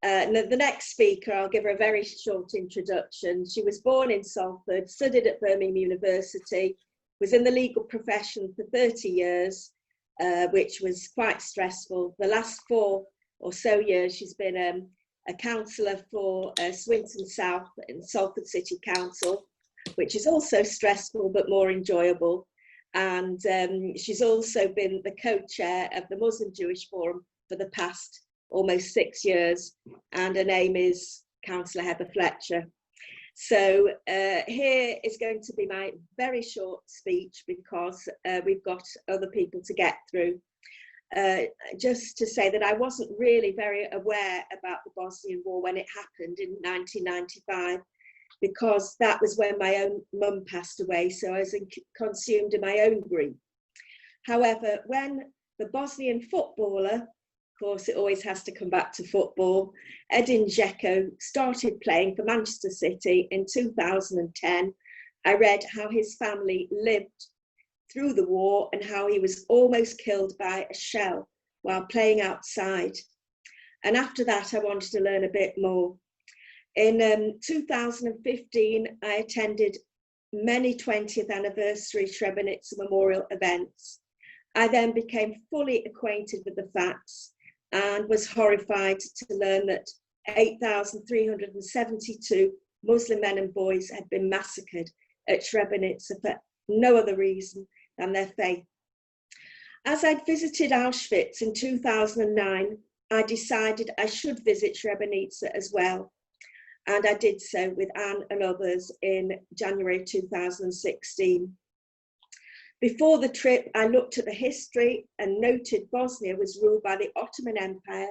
The next speaker, I'll give her a very short introduction. She was born in Salford, studied at Birmingham University, was in the legal profession for 30 years, which was quite stressful. The last 4 or so years, she's been a councillor for Swinton South in Salford City Council, which is also stressful but more enjoyable. And she's also been the co-chair of the Muslim Jewish Forum for the past almost 6 years, and her name is Councillor Heather Fletcher. So here is going to be my very short speech, because we've got other people to get through. Just to say that I wasn't really very aware about the Bosnian War when it happened in 1995, because that was when my own mum passed away, so I was consumed in my own grief. However, when the Bosnian footballer, of course, it always has to come back to football, Edin Dzeko started playing for Manchester City in 2010. I read how his family lived through the war and how he was almost killed by a shell while playing outside. And after that, I wanted to learn a bit more. In 2015, I attended many 20th anniversary Srebrenica memorial events. I then became fully acquainted with the facts and was horrified to learn that 8,372 Muslim men and boys had been massacred at Srebrenica for no other reason than their faith. As I'd visited Auschwitz in 2009, I decided I should visit Srebrenica as well. And I did so with Anne and others in January 2016. Before the trip, I looked at the history and noted Bosnia was ruled by the Ottoman Empire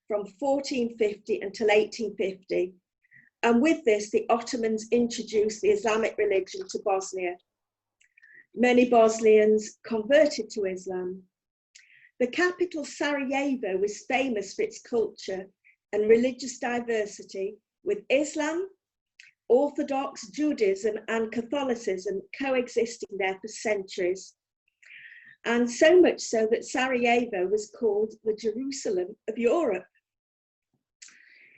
from 1450 until 1850. And with this, the Ottomans introduced the Islamic religion to Bosnia. Many Bosnians converted to Islam. The capital, Sarajevo, was famous for its culture and religious diversity, with Islam, Orthodox, Judaism and Catholicism coexisting there for centuries. And so much so that Sarajevo was called the Jerusalem of Europe.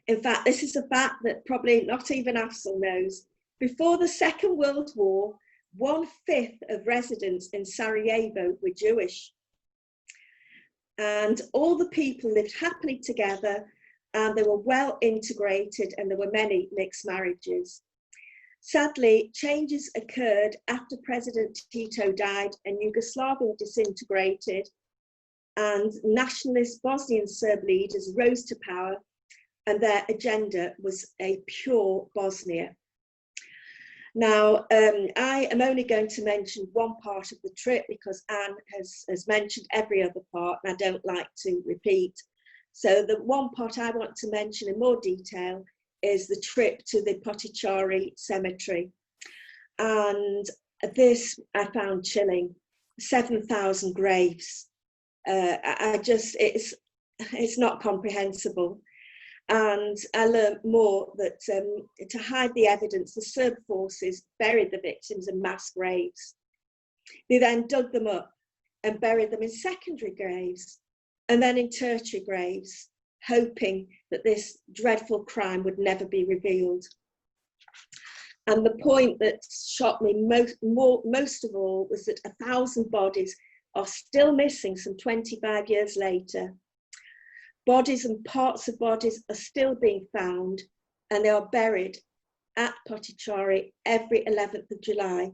In fact, this is a fact that probably not even Afzal knows. Before the Second World War, 1/5 of residents in Sarajevo were Jewish. And all the people lived happily together, and they were well integrated, and there were many mixed marriages. Sadly, changes occurred after President Tito died and Yugoslavia disintegrated, and nationalist Bosnian Serb leaders rose to power, and their agenda was a pure Bosnia. Now, I am only going to mention one part of the trip because Anne has mentioned every other part, and I don't like to repeat. So the one part I want to mention in more detail is the trip to the Pottachari cemetery. And this I found chilling, 7,000 graves. It's not comprehensible. And I learned more that to hide the evidence, the Serb forces buried the victims in mass graves. They then dug them up and buried them in secondary graves and then in tertiary graves, hoping that this dreadful crime would never be revealed. And the point that shocked me most of all was that 1,000 bodies are still missing some 25 years later. Bodies and parts of bodies are still being found, and they are buried at Pottachari every 11th of July.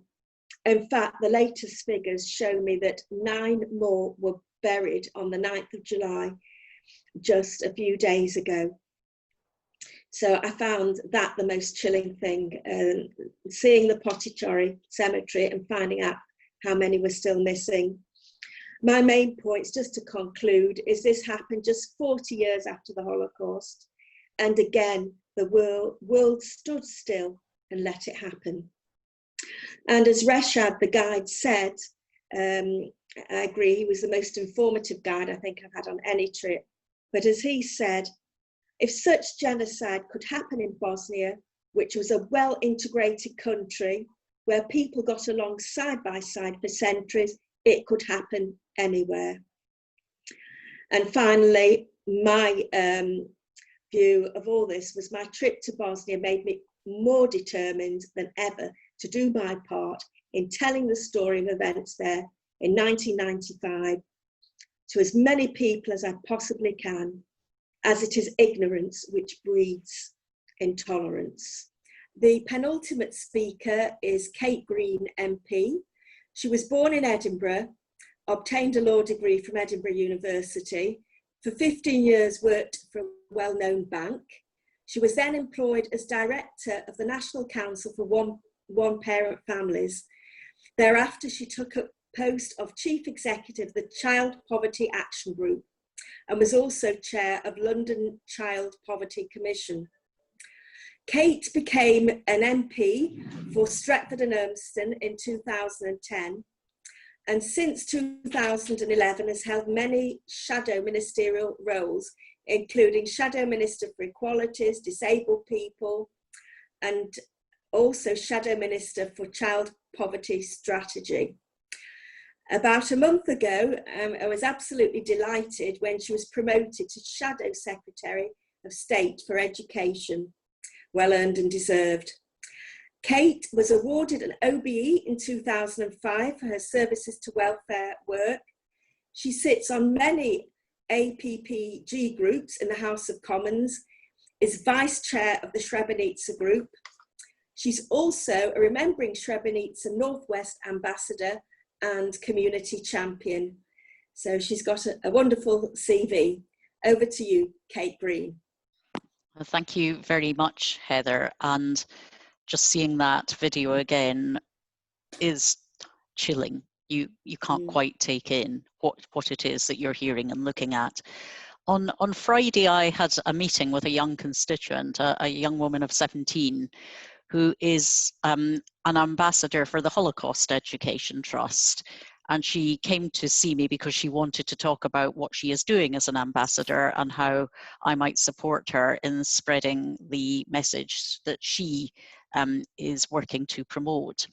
In fact, the latest figures show me that 9 more were buried on the 9th of July, just a few days ago. So I found that the most chilling thing, seeing the Pottachari cemetery and finding out how many were still missing. My main points, just to conclude, is this happened just 40 years after the Holocaust. And again, the world stood still and let it happen. And as Reshad, the guide, said, I agree, he was the most informative guide I think I've had on any trip. But as he said, if such genocide could happen in Bosnia, which was a well-integrated country where people got along side by side for centuries, it could happen anywhere. And finally, my view of all this was my trip to Bosnia made me more determined than ever to do my part in telling the story of events there in 1995 to as many people as I possibly can, as it is ignorance which breeds intolerance. The penultimate speaker is Kate Green MP. She was born in Edinburgh, obtained a law degree from Edinburgh University, for 15 years worked for a well-known bank. She was then employed as director of the National Council for One-Parent Families. Thereafter, she took up post of chief executive of the Child Poverty Action Group and was also chair of London Child Poverty Commission. Kate became an MP for Stretford and Urmston in 2010, and since 2011 has held many shadow ministerial roles, including Shadow Minister for Equalities, Disabled People, and also Shadow Minister for Child Poverty Strategy. About a month ago, I was absolutely delighted when she was promoted to Shadow Secretary of State for Education. Well earned and deserved. Kate was awarded an OBE in 2005 for her services to welfare work. She sits on many APPG groups in the House of Commons, is vice chair of the Srebrenica group. She's also a Remembering Srebrenica Northwest ambassador and community champion. So she's got a wonderful CV. Over to you, Kate Green. Well, thank you very much, Heather. And just seeing that video again is chilling. You can't quite take in what it is that you're hearing and looking at. On Friday, I had a meeting with a young constituent, a young woman of 17, who is an ambassador for the Holocaust Education Trust. And she came to see me because she wanted to talk about what she is doing as an ambassador and how I might support her in spreading the message that she is working to promote.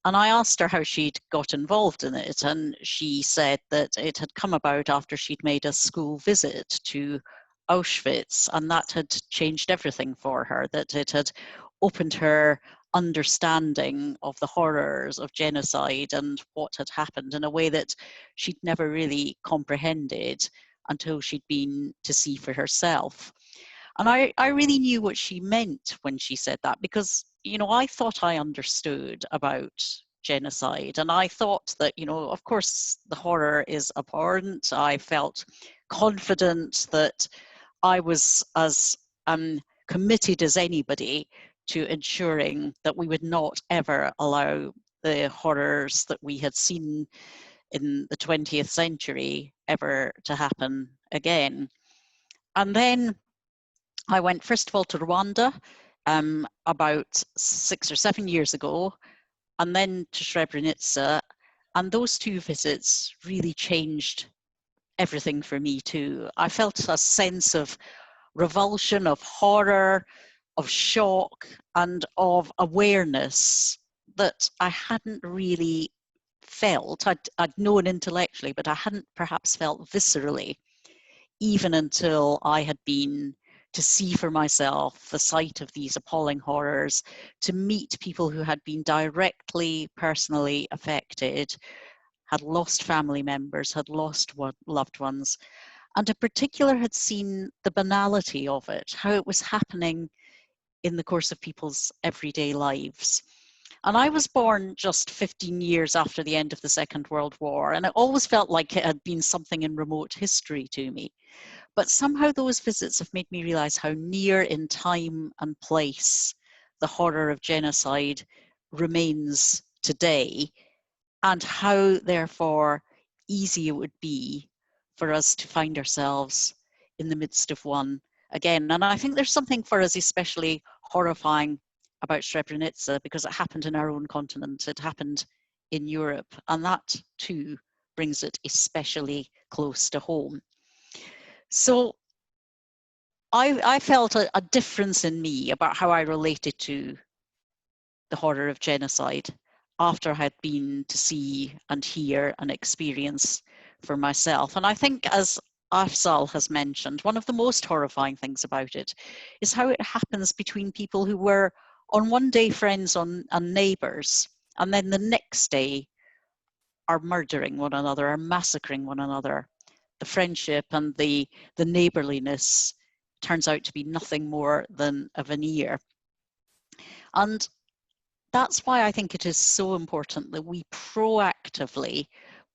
And I asked her how she'd got involved in it, and she said that it had come about after she'd made a school visit to Auschwitz, and that had changed everything for her, that it had opened her understanding of the horrors of genocide and what had happened in a way that she'd never really comprehended until she'd been to see for herself. And I really knew what she meant when she said that, because, you know, I thought I understood about genocide, and I thought that, you know, of course the horror is abhorrent. I felt confident that I was as committed as anybody to ensuring that we would not ever allow the horrors that we had seen in the 20th century ever to happen again. And then I went first of all to Rwanda about 6 or 7 years ago, and then to Srebrenica, and those two visits really changed everything for me too. I felt a sense of revulsion, of horror, of shock, and of awareness that I hadn't really felt. I'd known intellectually, but I hadn't perhaps felt viscerally, even until I had been to see for myself the sight of these appalling horrors, to meet people who had been directly, personally affected, had lost family members, had lost loved ones, and in particular had seen the banality of it, how it was happening in the course of people's everyday lives. And I was born just 15 years after the end of the Second World War, and it always felt like it had been something in remote history to me. But somehow those visits have made me realize how near in time and place the horror of genocide remains today, and how therefore easy it would be for us to find ourselves in the midst of one again. And I think there's something for us especially horrifying about Srebrenica, because it happened in our own continent, it happened in Europe, and that too brings it especially close to home. So I felt a difference in me about how I related to the horror of genocide after I had been to see and hear and experience for myself. And I think as Afzal has mentioned, one of the most horrifying things about it is how it happens between people who were on one day friends and neighbours, and then the next day are murdering one another, are massacring one another. The friendship and the neighbourliness turns out to be nothing more than a veneer. And that's why I think it is so important that we proactively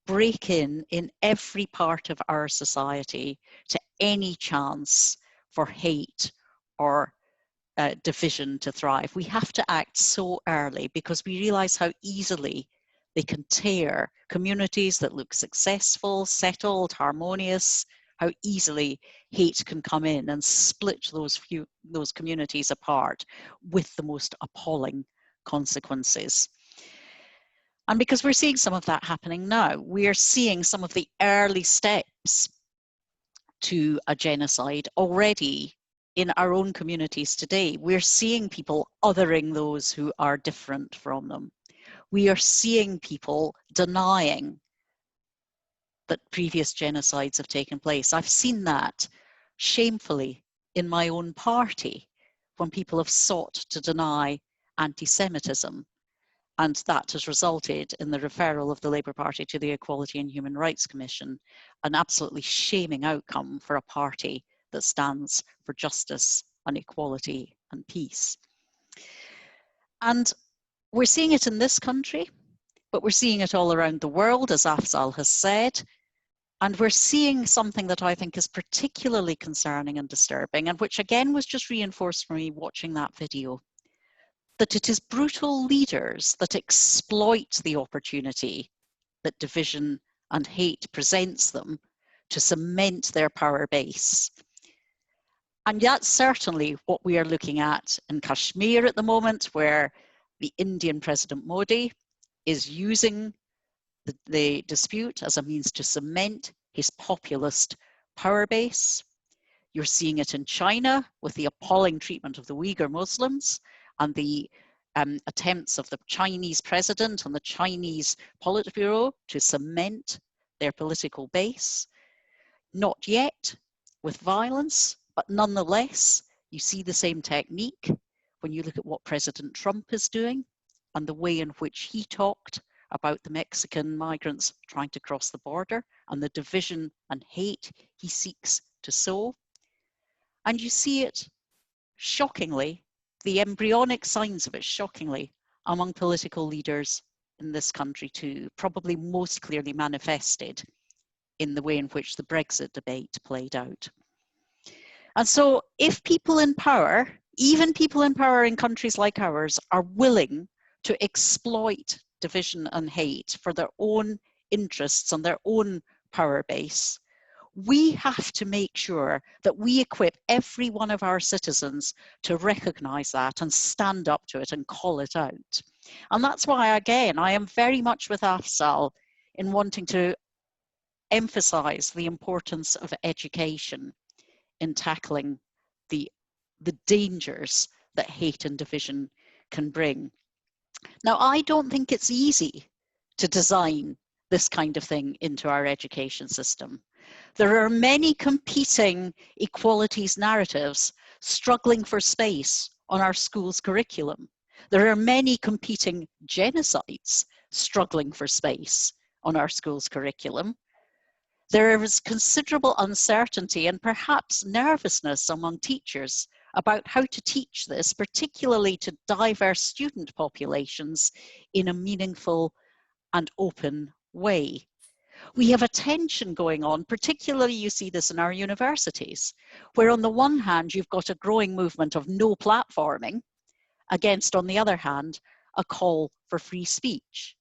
break in every part of our society to any chance for hate or division to thrive. We have to act so early because we realize how easily they can tear communities that look successful, settled, harmonious, how easily hate can come in and split those communities apart with the most appalling consequences. And because we're seeing some of that happening now, we are seeing some of the early steps to a genocide already in our own communities today. We're seeing people othering those who are different from them. We are seeing people denying that previous genocides have taken place. I've seen that shamefully in my own party when people have sought to deny anti-Semitism. And that has resulted in the referral of the Labour Party to the Equality and Human Rights Commission, an absolutely shaming outcome for a party that stands for justice and equality and peace. And we're seeing it in this country, but we're seeing it all around the world, as Afzal has said. And we're seeing something that I think is particularly concerning and disturbing, and which again was just reinforced for me watching that video, that it is brutal leaders that exploit the opportunity that division and hate presents them to cement their power base. And that's certainly what we are looking at in Kashmir at the moment, where the Indian President Modi is using the dispute as a means to cement his populist power base. You're seeing it in China with the appalling treatment of the Uyghur Muslims and the attempts of the Chinese president and the Chinese Politburo to cement their political base. Not yet with violence, but nonetheless, you see the same technique when you look at what President Trump is doing and the way in which he talked about the Mexican migrants trying to cross the border and the division and hate he seeks to sow. And you see it shockingly, the embryonic signs of it shockingly, among political leaders in this country too, probably most clearly manifested in the way in which the Brexit debate played out. And so if people in power, even people in power in countries like ours, are willing to exploit division and hate for their own interests and their own power base, we have to make sure that we equip every one of our citizens to recognize that and stand up to it and call it out. And that's why, again, I am very much with Afzal in wanting to emphasize the importance of education in tackling the dangers that hate and division can bring. Now, I don't think it's easy to design this kind of thing into our education system. There are many competing equalities narratives struggling for space on our schools' curriculum. There are many competing genocides struggling for space on our schools' curriculum. There is considerable uncertainty and perhaps nervousness among teachers about how to teach this, particularly to diverse student populations, in a meaningful and open way. We have a tension going on, particularly you see this in our universities, where on the one hand, you've got a growing movement of no platforming against, on the other hand, a call for free speech.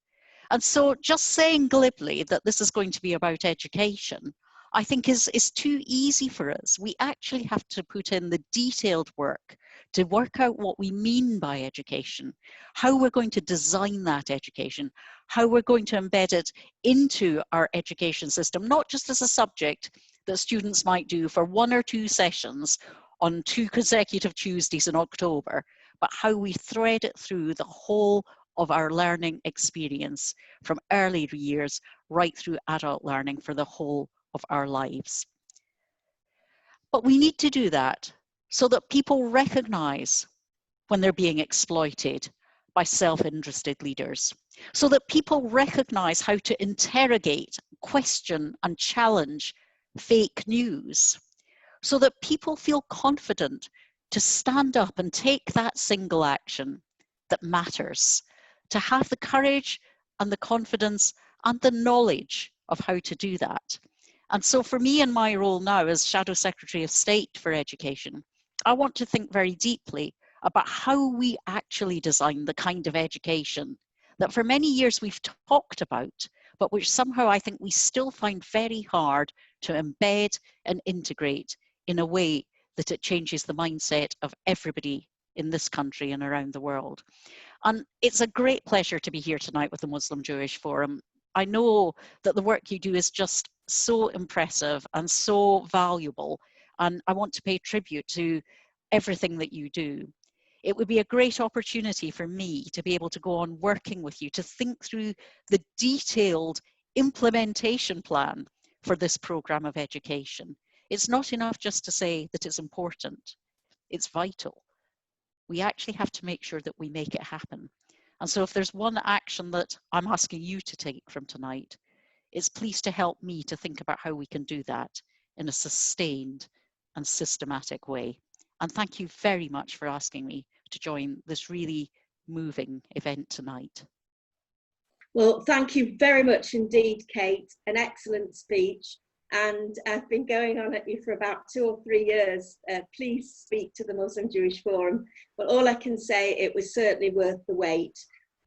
And so just saying glibly that this is going to be about education, I think is too easy for us. We actually have to put in the detailed work to work out what we mean by education, how we're going to design that education, how we're going to embed it into our education system, not just as a subject that students might do for 1 or 2 sessions on 2 consecutive Tuesdays in October, but how we thread it through the whole of our learning experience from early years right through adult learning for the whole of our lives. But we need to do that so that people recognize when they're being exploited by self-interested leaders, so that people recognize how to interrogate, question, and challenge fake news, so that people feel confident to stand up and take that single action that matters, to have the courage and the confidence and the knowledge of how to do that. And so for me in my role now as Shadow Secretary of State for Education, I want to think very deeply about how we actually design the kind of education that for many years we've talked about, but which somehow I think we still find very hard to embed and integrate in a way that it changes the mindset of everybody in this country and around the world. And it's a great pleasure to be here tonight with the Muslim Jewish Forum. I know that the work you do is just so impressive and so valuable, and I want to pay tribute to everything that you do. It would be a great opportunity for me to be able to go on working with you, to think through the detailed implementation plan for this programme of education. It's not enough just to say that it's important, it's vital. We actually have to make sure that we make it happen. And so if there's one action that I'm asking you to take from tonight, it's please to help me to think about how we can do that in a sustained and systematic way. And thank you very much for asking me to join this really moving event tonight. Well, thank you very much indeed, Kate. An excellent speech. And I've been going on at you for about 2 or 3 years. Please speak to the Muslim Jewish Forum. But all I can say, it was certainly worth the wait.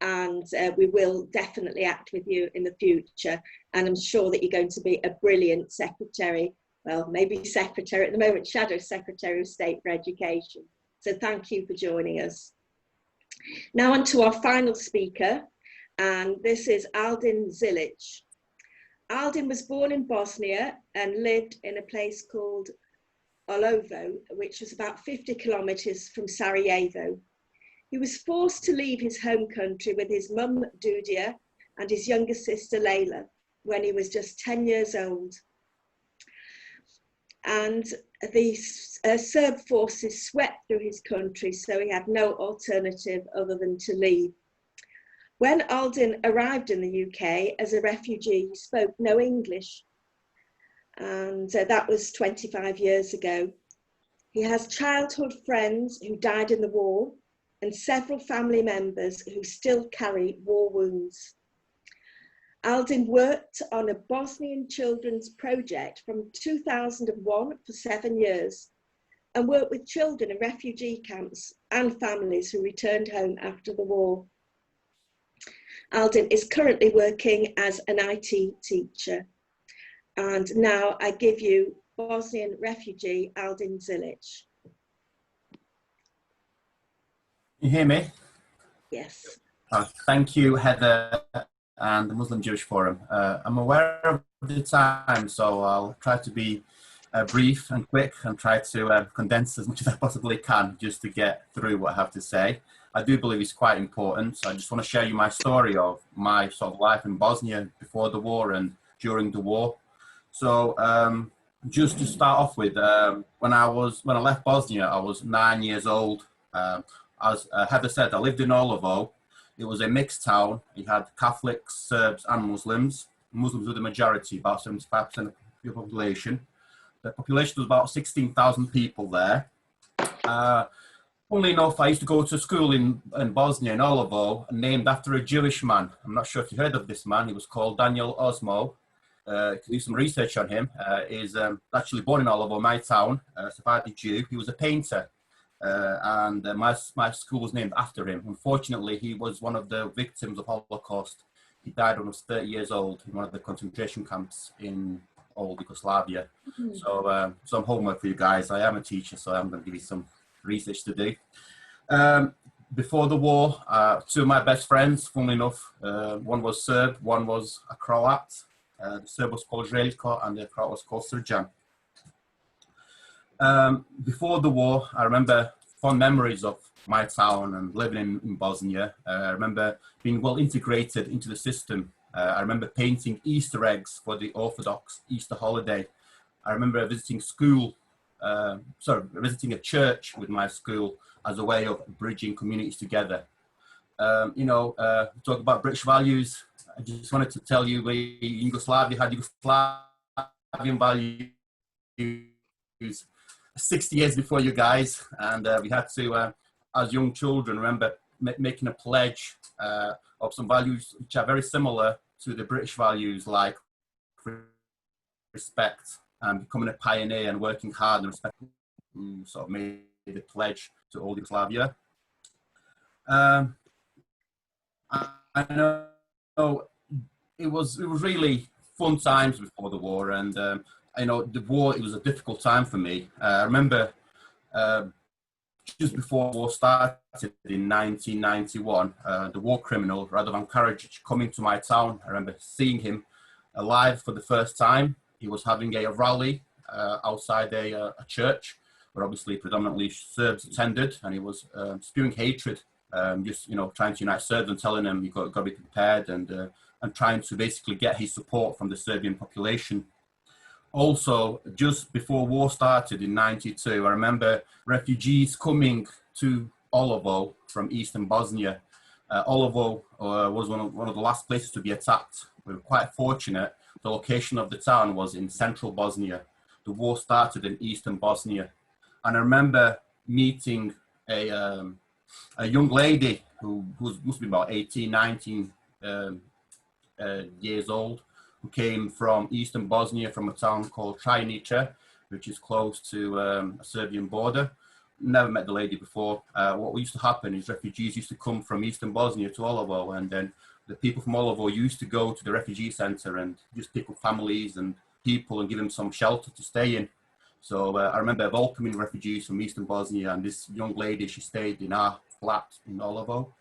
And we will definitely act with you in the future. And I'm sure that you're going to be a brilliant secretary. Well, maybe secretary at the moment, Shadow Secretary of State for Education. So thank you for joining us. Now on to our final speaker, and this is Aldin Zilic. Aldin was born in Bosnia and lived in a place called Olovo, which was about 50 kilometers from Sarajevo. He was forced to leave his home country with his mum, Dudia, and his younger sister, Layla, when he was just 10 years old. And the Serb forces swept through his country, so he had no alternative other than to leave. When Aldin arrived in the UK as a refugee, he spoke no English, and that was 25 years ago. He has childhood friends who died in the war and several family members who still carry war wounds. Aldin worked on a Bosnian children's project from 2001 for 7 years and worked with children in refugee camps and families who returned home after the war. Aldin is currently working as an IT teacher. And now I give you Bosnian refugee Aldin Zilic. You hear me? Yes. Thank you, Heather, and the Muslim Jewish Forum. I'm aware of the time, so I'll try to be brief and quick and try to condense as much as I possibly can just to get through what I have to say. I do believe it's quite important. So I just want to share you my story of my sort of life in Bosnia before the war and during the war. So just to start off with, when I left Bosnia, I was 9 years old. As Heather said, I lived in Olovo. It was a mixed town. You had Catholics, Serbs, and Muslims. Muslims were the majority, about 75% of the population. The population was about 16,000 people there. Funnily enough, I used to go to school in Bosnia, in Olovo, named after a Jewish man. I'm not sure if you heard of this man. He was called Daniel Osmo. You can do some research on him. He's actually born in Olovo, my town, Sephardi Jew. He was a painter, and my school was named after him. Unfortunately, he was one of the victims of Holocaust. He died when he was 30 years old in one of the concentration camps in old Yugoslavia. Mm-hmm. So some homework for you guys. I am a teacher, so I'm going to give you some research to do. Before the war, two of my best friends, funnily enough, one was Serb, one was a Croat. The Serb was called Željko and the Croat was called Srđan. Before the war, I remember fond memories of my town and living in Bosnia. I remember being well integrated into the system. I remember painting Easter eggs for the Orthodox Easter holiday. I remember visiting school visiting a church with my school as a way of bridging communities together. Talk about British values. I just wanted to tell you, Yugoslavia had Yugoslavian values 60 years before you guys, and we had to, as young children, remember making a pledge of some values which are very similar to the British values, like respect and becoming a pioneer and working hard and respect. Sort of made the pledge to old Yugoslavia. I know it was really fun times before the war, and the war, it was a difficult time for me. I remember just before the war started in 1991, the war criminal Radovan Karadzic coming to my town. I remember seeing him alive for the first time. He was having a rally outside a church, where obviously predominantly Serbs attended, and he was spewing hatred, trying to unite Serbs and telling them you've got to be prepared, and trying to basically get his support from the Serbian population. Also, just before war started in '92, I remember refugees coming to Olovo from eastern Bosnia. Olovo was one of the last places to be attacked. We were quite fortunate. The location of the town was in central Bosnia. The war started in eastern Bosnia. And I remember meeting a young lady who must be about 18, 19 years old, who came from eastern Bosnia, from a town called Srebrenica, which is close to a Serbian border. Never met the lady before. What used to happen is refugees used to come from eastern Bosnia to Olovo, and then the people from Olovo used to go to the refugee center and just pick up families and people and give them some shelter to stay in. So I remember welcoming refugees from eastern Bosnia, and this young lady, she stayed in our flat in Olovo.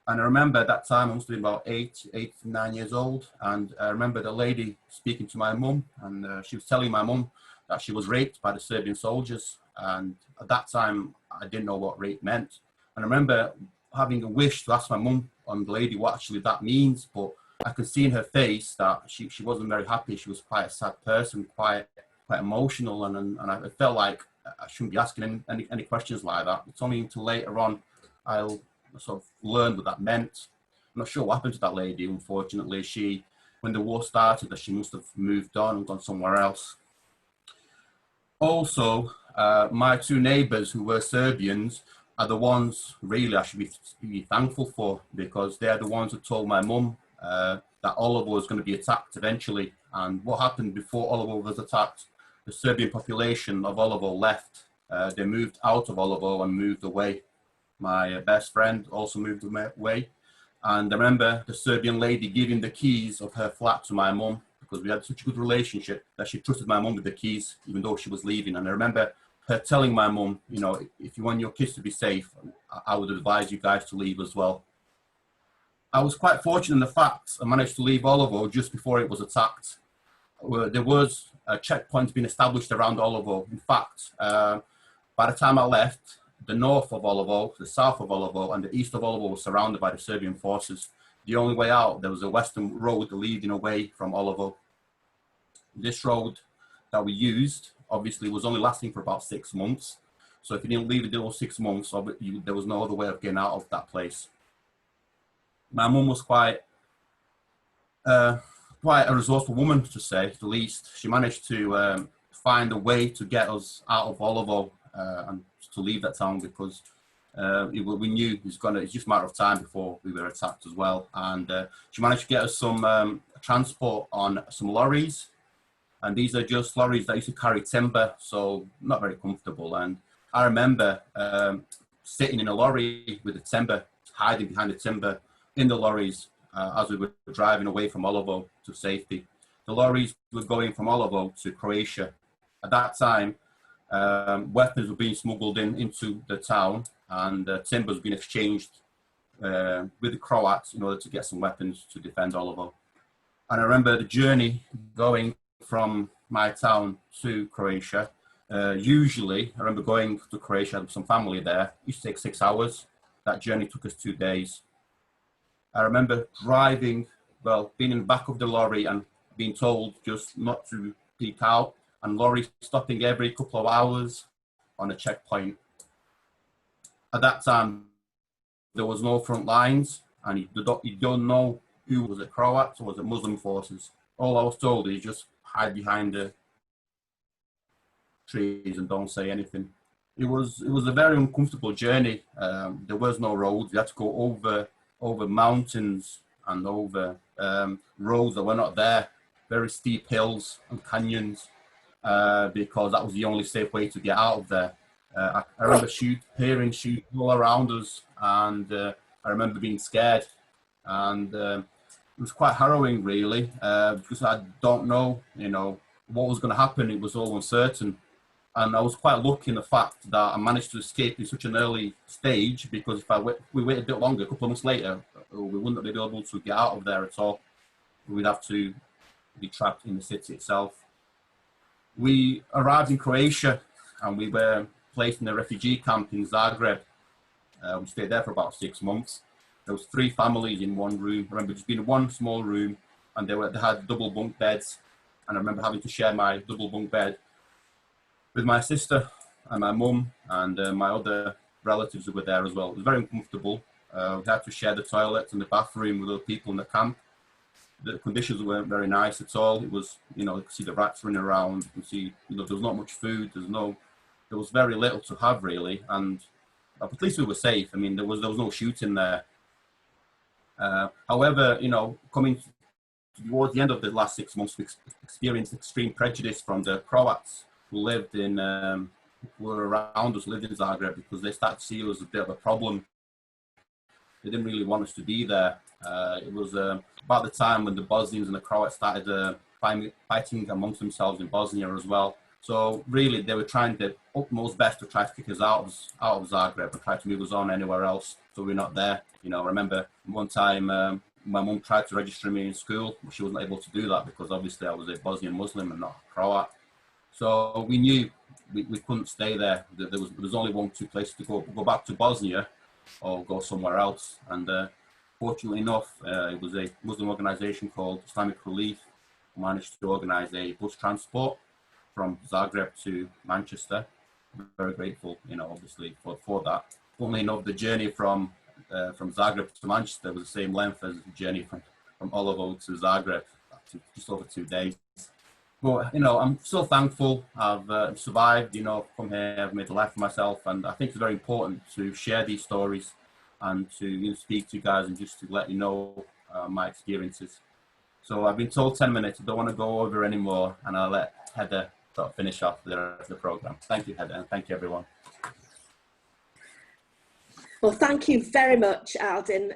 And I remember at that time I must have been about 8 to 9 years old, and I remember the lady speaking to my mum, and she was telling my mum that she was raped by the Serbian soldiers. And at that time I didn't know what rape meant. And I remember having a wish to ask my mum and the lady what actually that means, but I could see in her face that she wasn't very happy. She was quite a sad person, quite emotional, and I felt like I shouldn't be asking any questions like that. It's only until later on I'll sort of learn what that meant. I'm not sure what happened to that lady. Unfortunately, when the war started, that she must have moved on and gone somewhere else. Also, my two neighbours who were Serbians are the ones really I should be thankful for, because they're the ones who told my mum that Olovo was going to be attacked eventually. And what happened before Olovo was attacked, the Serbian population of Olovo left. They moved out of Olovo and moved away. My best friend also moved away. And I remember the Serbian lady giving the keys of her flat to my mum, because we had such a good relationship that she trusted my mum with the keys, even though she was leaving. And I remember her telling my mum, if you want your kids to be safe, I would advise you guys to leave as well. I was quite fortunate in the fact I managed to leave Olovo just before it was attacked. There was a checkpoint being established around Olovo. In fact, by the time I left, the north of Olovo, the south of Olovo, and the east of Olovo was surrounded by the Serbian forces. The only way out, there was a western road leading away from Olovo. This road that we used, obviously, was only lasting for about 6 months. So if you didn't leave it those 6 months, there was no other way of getting out of that place. My mum was quite a resourceful woman, to say the least. She managed to find a way to get us out of Olovo and to leave that town, because we knew it's just a matter of time before we were attacked as well. And she managed to get us some transport on some lorries. And these are just lorries that used to carry timber, so not very comfortable. And I remember sitting in a lorry with the timber, hiding behind the timber in the lorries as we were driving away from Olovo to safety. The lorries were going from Olovo to Croatia. At that time, weapons were being smuggled into the town, and timber was being exchanged with the Croats in order to get some weapons to defend Olovo. And I remember the journey going from my town to Croatia. Usually, I remember going to Croatia, I had some family there. It used to take 6 hours. That journey took us 2 days. I remember being in the back of the lorry and being told just not to peek out and lorries stopping every couple of hours on a checkpoint. At that time, there was no front lines, and you don't know who was it, Croats or was it Muslim forces. All I was told is just hide behind the trees and don't say anything. It was a very uncomfortable journey. There was no roads. You had to go over mountains and over roads that were not there, very steep hills and canyons, because that was the only safe way to get out of there. I remember hearing shooting all around us, and I remember being scared, and it was quite harrowing, really, because I don't know, what was going to happen. It was all uncertain. And I was quite lucky in the fact that I managed to escape in such an early stage, because if we waited a bit longer, a couple of months later, we wouldn't be able to get out of there at all. We'd have to be trapped in the city itself. We arrived in Croatia and we were placed in a refugee camp in Zagreb. We stayed there for about 6 months. There was 3 families in one room. I remember just being in one small room, and they had double bunk beds. And I remember having to share my double bunk bed with my sister and my mum and my other relatives who were there as well. It was very uncomfortable. We had to share the toilet and the bathroom with other people in the camp. The conditions weren't very nice at all. It was, you could see the rats running around. You could see, there was not much food. There was very little to have, really. And at least we were safe. I mean, there was no shooting there. However, coming towards the end of the last 6 months, we experienced extreme prejudice from the Croats who lived in, who were around us, lived in Zagreb, because they started to see us as a bit of a problem. They didn't really want us to be there. It was about the time when the Bosnians and the Croats started fighting amongst themselves in Bosnia as well. So really, they were trying their utmost best to try to kick us out of Zagreb and try to move us on anywhere else, so we're not there. I remember one time my mum tried to register me in school, but she wasn't able to do that because obviously I was a Bosnian Muslim and not a Croat. So we knew we couldn't stay there. There was only 1-2 places to go back to Bosnia or go somewhere else. And fortunately enough, it was a Muslim organization called Islamic Relief who managed to organize a bus transport from Zagreb to Manchester. I'm very grateful, obviously for that. Funnily enough, the journey from Zagreb to Manchester was the same length as the journey from Olivo to Zagreb, just over 2 days. But, I'm so thankful I've survived, come here, I've made a life for myself, and I think it's very important to share these stories and to speak to you guys and just to let you know my experiences. So I've been told 10 minutes, I don't want to go over anymore, and I'll let Heather sort of finish off the program. Thank you, Heather, and thank you, everyone. Well, thank you very much, Aldin.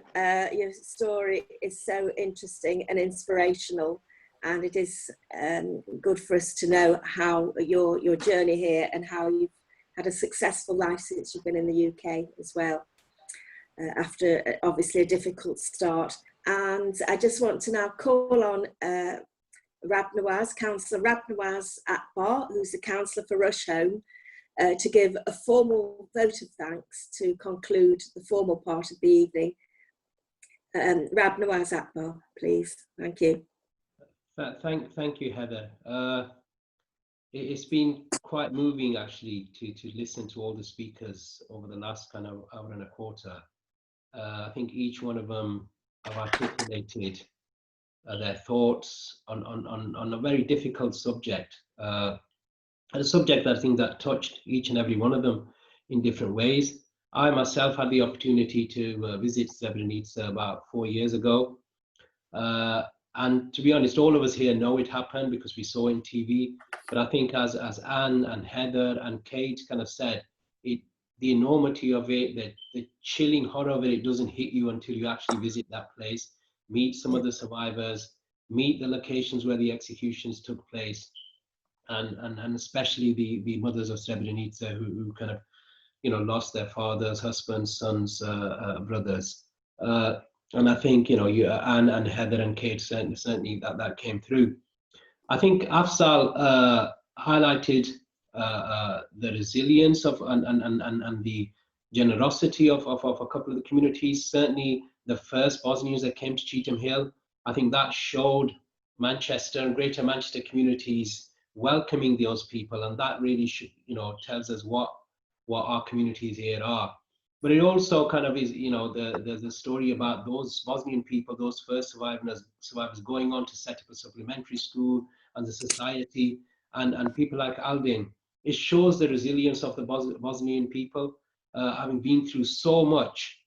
Your story is so interesting and inspirational. And it is good for us to know how your journey here and how you've had a successful life since you've been in the UK as well, after obviously a difficult start. And I just want to now call on Councillor Rabnawaz Akbar, who's the councillor for Rusholme, to give a formal vote of thanks to conclude the formal part of the evening. Rabnawaz Akbar, please. Thank you. Thank you, Heather. It's been quite moving, actually, to listen to all the speakers over the last kind of hour and a quarter. I think each one of them have articulated their thoughts on a very difficult subject, a subject that I think that touched each and every one of them in different ways. I myself had the opportunity to visit Srebrenica about 4 years ago. And to be honest, all of us here know it happened because we saw it on TV. But I think as Anne and Heather and Kate kind of said, the enormity of it, the chilling horror of it, it doesn't hit you until you actually visit that place, meet some of the survivors, meet the locations where the executions took place, and especially the mothers of Srebrenica who kind of, lost their fathers, husbands, sons, brothers. And I think, Anne and Heather and Kate certainly that came through. I think Afzal highlighted the resilience of and the generosity of a couple of the communities. Certainly the first Bosnians that came to Cheetham Hill, I think that showed Manchester and Greater Manchester communities welcoming those people, and that really should, you know, tells us what our communities here are. But it also kind of is, you know, there's a story about those Bosnian people, those first survivors going on to set up a supplementary school and the society, and people like Aldin. It shows the resilience of the Bosnian people, having been through so much.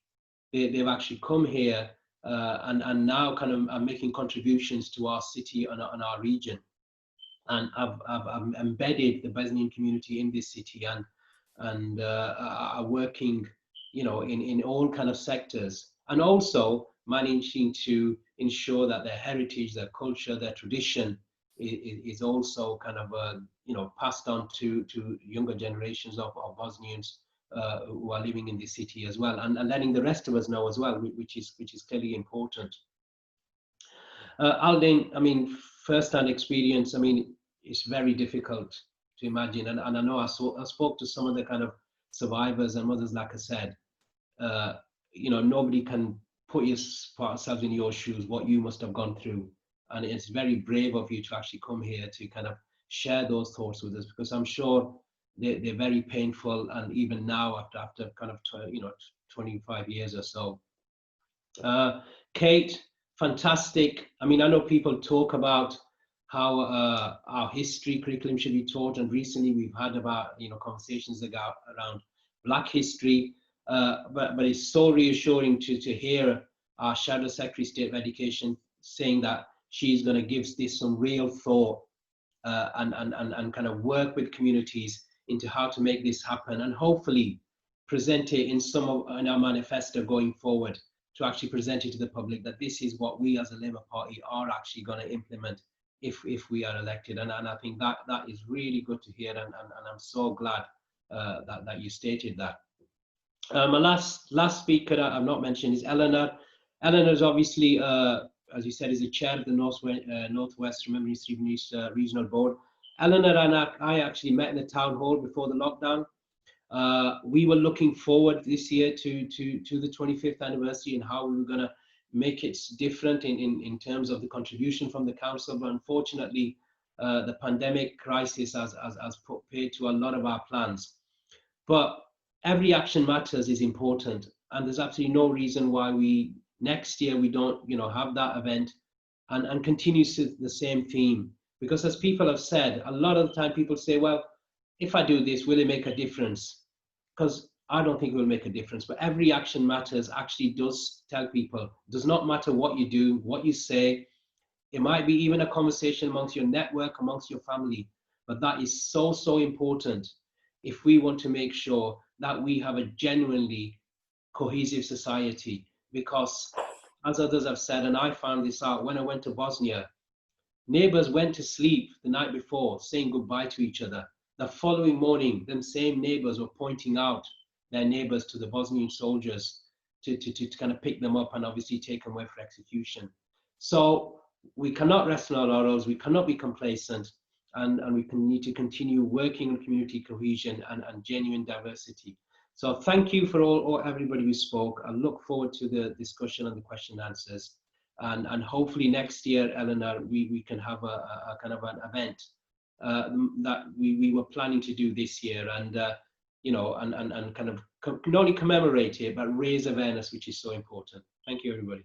They've actually come here and now kind of are making contributions to our city and our region, and have embedded the Bosnian community in this city, and are working, you know, in all kind of sectors, and also managing to ensure that their heritage, their culture, their tradition is also kind of you know, passed on to younger generations of Bosnians who are living in this city as well, and letting the rest of us know as well, which is clearly important. Aldin, I mean, first-hand experience, I mean, it's very difficult to imagine, and I know I spoke to some of the kind of survivors and mothers, like I said, you know, nobody can put ourselves in your shoes, what you must have gone through, and it's very brave of you to actually come here to kind of share those thoughts with us, because I'm sure they're very painful, and even now after kind of 25 years or so. Kate, fantastic. I mean, I know people talk about how our history curriculum should be taught, and recently we've had about, you know, conversations around Black history, but it's so reassuring to hear our Shadow Secretary State of Education saying that she's going to give this some real thought, and kind of work with communities into how to make this happen, and hopefully present it in our manifesto going forward, to actually present it to the public that this is what we as a Labour Party are actually going to implement if we are elected, and I think that is really good to hear, and I'm so glad that you stated that. My last speaker I've not mentioned is Eleanor. Eleanor is obviously, as you said, is the chair of the Northwest Remembering Srebrenica Regional Board. Eleanor and I actually met in the town hall before the lockdown. We were looking forward this year to the 25th anniversary and how we were going to make it different in terms of the contribution from the council, but unfortunately the pandemic crisis has put paid to a lot of our plans. But every action matters is important, and there's absolutely no reason why next year we don't, you know, have that event and continue the same theme, because as people have said, a lot of the time people say, well, if I do this, will it make a difference? Because I don't think it will make a difference, but every action matters actually does tell people. It does not matter what you do, what you say. It might be even a conversation amongst your network, amongst your family, but that is so important if we want to make sure that we have a genuinely cohesive society. Because as others have said, and I found this out when I went to Bosnia, neighbors went to sleep the night before saying goodbye to each other. The following morning, them same neighbors were pointing out their neighbors to the Bosnian soldiers to kind of pick them up and obviously take them away for execution. So we cannot rest on our laurels, we cannot be complacent, and we need to continue working on community cohesion and genuine diversity. So thank you for everybody who spoke. I look forward to the discussion and the question and answers. And hopefully next year, Eleanor, we can have a kind of an event that we were planning to do this year, and you know, and kind of not only commemorate it, but raise awareness, which is so important. Thank you, everybody.